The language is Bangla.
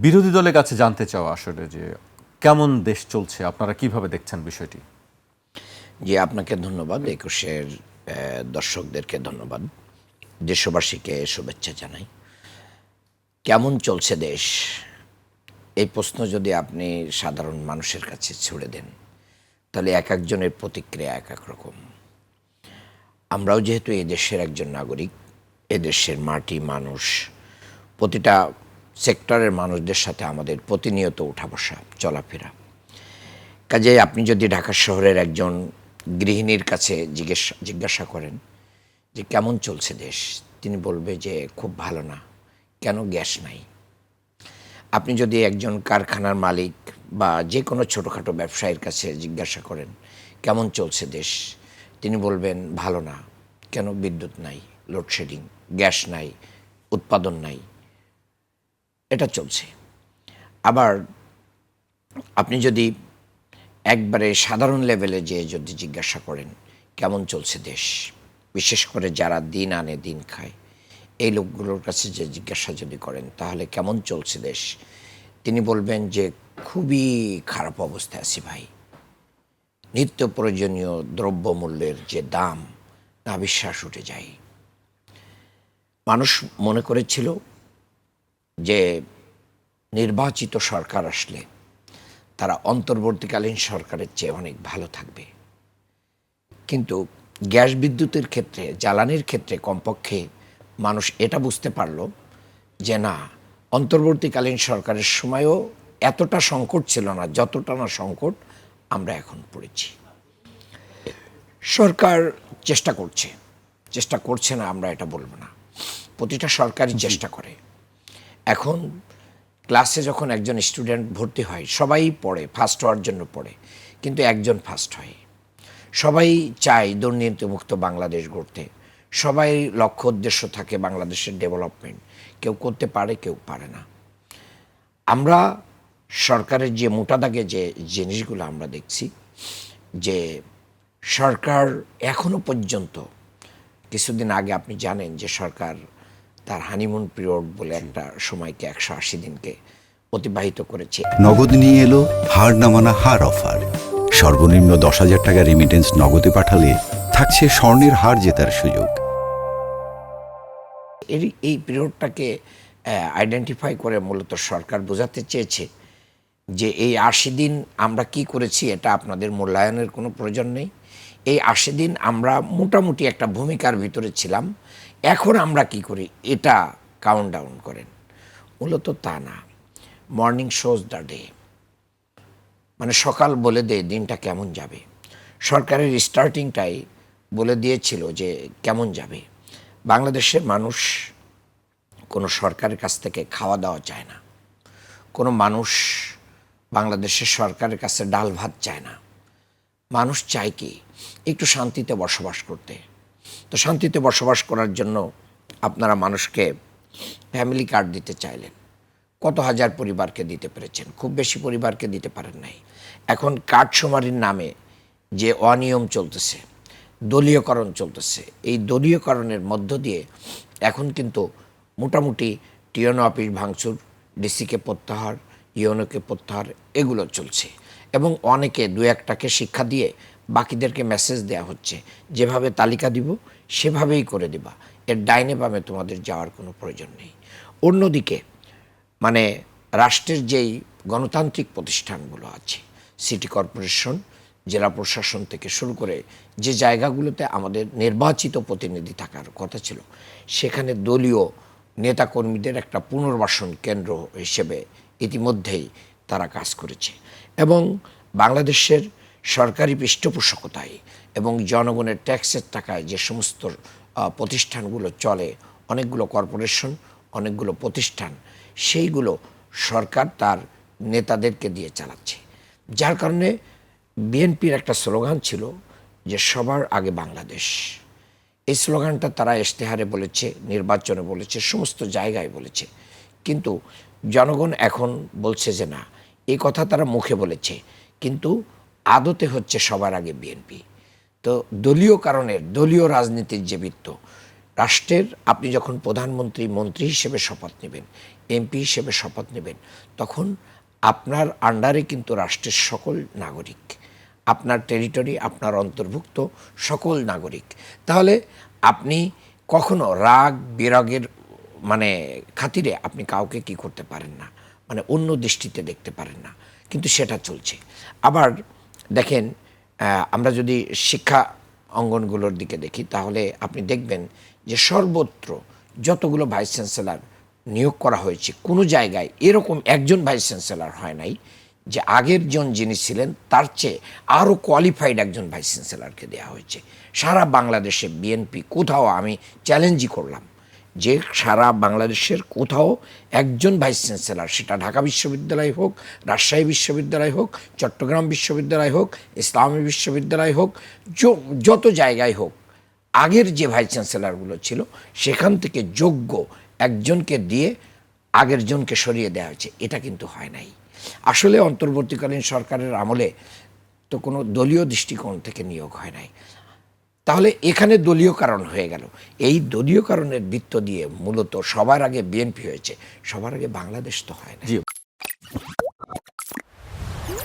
বিরোধী দলের কাছে জানতে চাওয়া আসলে যে কেমন দেশ চলছে, আপনারা কিভাবে দেখছেন বিষয়টি? জি, আপনাকে ধন্যবাদ। একুশের দর্শকদেরকে ধন্যবাদ। দেশবাসীকে শুভেচ্ছা জানাই। কেমন চলছে দেশ? এই প্রশ্ন যদি আপনি সাধারণ মানুষের কাছে ছুড়ে দেন, তাহলে একেকজনের প্রতিক্রিয়া একেক রকম। আমরাও যেহেতু এই দেশের একজন নাগরিক, এদেশের মাটি, মানুষ, প্রতিটা সেক্টরের মানুষদের সাথে আমাদের প্রতিনিয়ত উঠা বসা, চলাফেরা। কাজেই আপনি যদি ঢাকা শহরের একজন গৃহিণীর কাছে জিজ্ঞাসা করেন যে কেমন চলছে দেশ, তিনি বলবে যে খুব ভালো না। কেন? গ্যাস নাই। আপনি যদি একজন কারখানার মালিক বা যে কোনো ছোটোখাটো ব্যবসায়ীর কাছে জিজ্ঞাসা করেন কেমন চলছে দেশ, তিনি বলবেন ভালো না। কেন? বিদ্যুৎ নাই, লোডশেডিং, গ্যাস নাই, উৎপাদন নাই, এটা চলছে। আবার আপনি যদি একবারে সাধারণ লেভেলে যে যদি জিজ্ঞাসা করেন কেমন চলছে দেশ, বিশেষ করে যারা দিন আনে দিন খায়, এই লোকগুলোর কাছে যে জিজ্ঞাসা যদি করেন তাহলে কেমন চলছে দেশ, তিনি বলবেন যে খুবই খারাপ অবস্থায় আছি ভাই। নিত্য প্রয়োজনীয় দ্রব্যমূল্যের যে দাম, না বিশ্বাস উঠে যায়। মানুষ মনে করেছিল যে নির্বাচিত সরকার আসলে তারা অন্তর্বর্তীকালীন সরকারের চেয়ে অনেক ভালো থাকবে, কিন্তু গ্যাস বিদ্যুতের ক্ষেত্রে, জ্বালানির ক্ষেত্রে কমপক্ষে মানুষ এটা বুঝতে পারল যে না, অন্তর্বর্তীকালীন সরকারের সময়ও এতটা সংকট ছিল না যতটা না সংকট আমরা এখন পড়েছি। সরকার চেষ্টা করছে না আমরা এটা বলবো না, প্রতিটা সরকারই চেষ্টা করে। এখন ক্লাসে যখন একজন স্টুডেন্ট ভর্তি হয়, সবাই পড়ে, ফার্স্ট হওয়ার জন্য পড়ে, কিন্তু একজন ফার্স্ট হয়। সবাই চায় দুর্নীতিমুক্ত বাংলাদেশ গড়তে, সবাই লক্ষ্য উদ্দেশ্য থাকে বাংলাদেশের ডেভেলপমেন্ট। কেউ করতে পারে, কেউ পারে না। আমরা সরকারের যে মোটা দাগে যে জিনিসগুলো আমরা দেখছি, যে সরকার এখনো পর্যন্ত, কিছুদিন আগে আপনি জানেন যে সরকার তার হানিমুন পিরিয়ড বলে একটা সময়কে 180 দিনকে অতিবাহিত করেছে। নগদ নিয়ে এলো হার না মানা হার অফার। সর্বনিম্ন 10,000 টাকা রেমিটেন্স নগদে পাঠালে থাকছে স্বর্ণের হার জেতার সুযোগ। এই পিরিয়ডটাকে আইডেন্টিফাই করে মূলত সরকার বোঝাতে চেয়েছে যে এই 80 দিন আমরা কি করেছি এটা আপনাদের মূল্যায়নের কোনো প্রয়োজন নেই। এই 80 দিন আমরা মোটামুটি একটা ভূমিকার ভিতরে ছিলাম, এখন আমরা কি করি এটা কাউন্ট ডাউন করেন। মূলত তা না, মর্নিং শোজ দ্য ডে, মানে সকাল বলে দেয় দিনটা কেমন যাবে। সরকারের স্টার্টিংটাই বলে দিয়েছিল যে কেমন যাবে। বাংলাদেশের মানুষ কোনো সরকারের কাছ থেকে খাওয়া দাওয়া চায় না, কোনো মানুষ বাংলাদেশের সরকারের কাছে ডাল ভাত চায় না। মানুষ চায় কি একটু শান্তিতে বসবাস করতে। তো শান্তিতে বসবাস করার জন্য আপনারা মানুষকে ফ্যামিলি কার্ড দিতে চাইলেন, কত হাজার পরিবারকে দিতে পেরেছেন, খুব বেশি পরিবারকে দিতে পারেন নাই। এখন কার্ডশুমারির নামে যে অনিয়ম চলতেছে, দলীয়করণ চলতেছে, এই দলীয়করণের মধ্য দিয়ে এখন কিন্তু মোটামুটি টিএনও অফিস ভাঙচুর, ডিসিকে প্রত্যাহার, ইউএনওকে প্রত্যাহার, এগুলো চলছে। এবং অনেকে দু একটাকে শিক্ষা দিয়ে বাকিদেরকে মেসেজ দেওয়া হচ্ছে যেভাবে তালিকা দিব সেভাবেই করে দিবা, এর ডাইনে বামে তোমাদের যাওয়ার কোনো প্রয়োজন নেই। অন্যদিকে মানে রাষ্ট্রের যেই গণতান্ত্রিক প্রতিষ্ঠানগুলো আছে, সিটি কর্পোরেশন, জেলা প্রশাসন থেকে শুরু করে যে জায়গাগুলোতে আমাদের নির্বাচিত প্রতিনিধি থাকার কথা ছিল, সেখানে দলীয় নেতাকর্মীদের একটা পুনর্বাসন কেন্দ্র হিসেবে ইতিমধ্যেই তারা কাজ করেছে। এবং বাংলাদেশের সরকারি পৃষ্ঠপোষকতায় এবং জনগণের ট্যাক্সের টাকায় যে সমস্ত প্রতিষ্ঠানগুলো চলে, অনেকগুলো কর্পোরেশন, অনেকগুলো প্রতিষ্ঠান, সেইগুলো সরকার তার নেতাদেরকে দিয়ে চালাচ্ছে। যার কারণে বিএনপির একটা স্লোগান ছিল যে সবার আগে বাংলাদেশ। এই স্লোগানটা তারা ইশতেহারে বলেছে, নির্বাচনে বলেছে, সমস্ত জায়গায় বলেছে, কিন্তু জনগণ এখন বলছে যে না, এই কথা তারা মুখে বলেছে কিন্তু আদতে হচ্ছে সবার আগে বিএনপি। তো দলীয় কারণের, দলীয় রাজনীতির যে বৃত্ত, রাষ্ট্রের আপনি যখন প্রধানমন্ত্রী, মন্ত্রী হিসেবে শপথ নেবেন, এমপি হিসেবে শপথ নেবেন, তখন আপনার আন্ডারে কিন্তু রাষ্ট্রের সকল নাগরিক, আপনার টেরিটরি, আপনার অন্তর্ভুক্ত সকল নাগরিক। তাহলে আপনি কখনো রাগ বিরাগের মানে খাতিরে আপনি কাউকে কি করতে পারেন না, মানে অন্য দৃষ্টিতে দেখতে পারেন না, কিন্তু সেটা চলছে। আবার দেখেন, আমরা যদি শিক্ষা অঙ্গনগুলোর দিকে দেখি, তাহলে আপনি দেখবেন যে সর্বত্র যতগুলো ভাইস চ্যান্সেলর নিয়োগ করা হয়েছে, কোনো জায়গায় এরকম একজন ভাইস চ্যান্সেলর হয় নাই যে আগের জন যিনি ছিলেন তার চেয়ে আরও কোয়ালিফাইড একজন ভাইস চ্যান্সেলরকে দেওয়া হয়েছে। সারা বাংলাদেশে বিএনপি কোথাও, আমি চ্যালেঞ্জই করলাম যে সারা বাংলাদেশের কোথাও একজন ভাইস চ্যান্সেলর, সেটা ঢাকা বিশ্ববিদ্যালয় হোক, রাজশাহী বিশ্ববিদ্যালয় হোক, চট্টগ্রাম বিশ্ববিদ্যালয় হোক, ইসলামী বিশ্ববিদ্যালয় হোক, যত জায়গায় হোক, আগের যে ভাইস চ্যান্সেলরগুলো ছিল সেখান থেকে যোগ্য একজনকে দিয়ে আগের জনকে সরিয়ে দেওয়া হয়েছে। এটা কিন্তু হয় নাই। আসলে অন্তর্বর্তীকালীন সরকারের আমলে তো কোনো দলীয় দৃষ্টিকোণ থেকে নিয়োগ হয় নাই। তাহলে এখানে দলীয় কারণ হয়ে গেল। এই দলীয় কারণের বৃত্ত দিয়ে মূলত সবার আগে বিএনপি হয়েছে, সবার আগে বাংলাদেশ তো হয় না। জি।